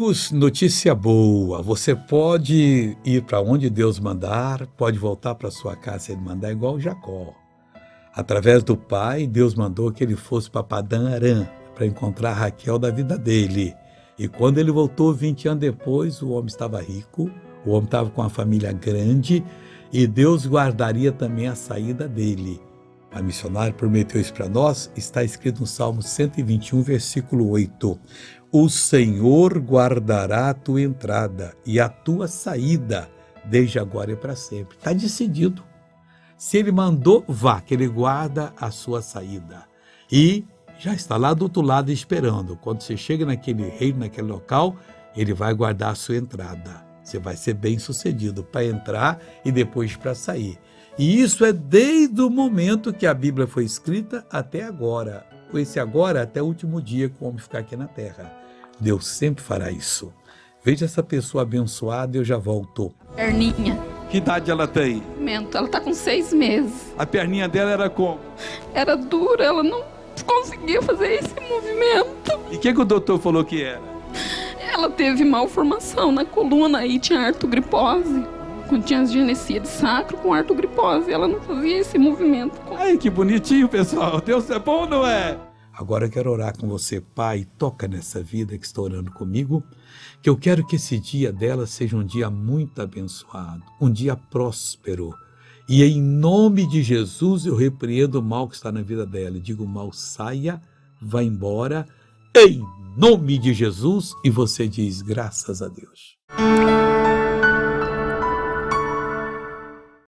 Amigos, notícia boa, você pode ir para onde Deus mandar, pode voltar para sua casa se Ele mandar, igual Jacó. Através do pai, Deus mandou que ele fosse para Padã Arã, para encontrar Raquel da vida dele. E quando ele voltou 20 anos depois, o homem estava rico, o homem estava com uma família grande, e Deus guardaria também a saída dele. A missionária prometeu isso para nós, está escrito no Salmo 121, versículo 8. O Senhor guardará a tua entrada e a tua saída, desde agora e para sempre. Está decidido. Se Ele mandou, vá, que Ele guarda a sua saída. E já está lá do outro lado esperando. Quando você chega naquele reino, naquele local, Ele vai guardar a sua entrada. Você vai ser bem sucedido para entrar e depois para sair. E isso é desde o momento que a Bíblia foi escrita até agora. Com esse agora até o último dia que o homem ficar aqui na terra. Deus sempre fará isso. Veja essa pessoa abençoada, eu já volto. Perninha. Que idade ela tem? Ela tá com 6 meses. A perninha dela era como? Era dura, ela não conseguia fazer esse movimento. E o que o doutor falou que era? Ela teve malformação na coluna e tinha artrogripose. Quando tinha genesia de sacro com artrogripose, ela não fazia esse movimento. Ai, que bonitinho, pessoal. Deus é bom, não é? Agora eu quero orar com você, Pai. Toca nessa vida que está orando comigo, que eu quero que esse dia dela seja um dia muito abençoado, um dia próspero. E em nome de Jesus eu repreendo o mal que está na vida dela. Digo, o mal saia, vá embora, em nome de Jesus. E você diz, graças a Deus.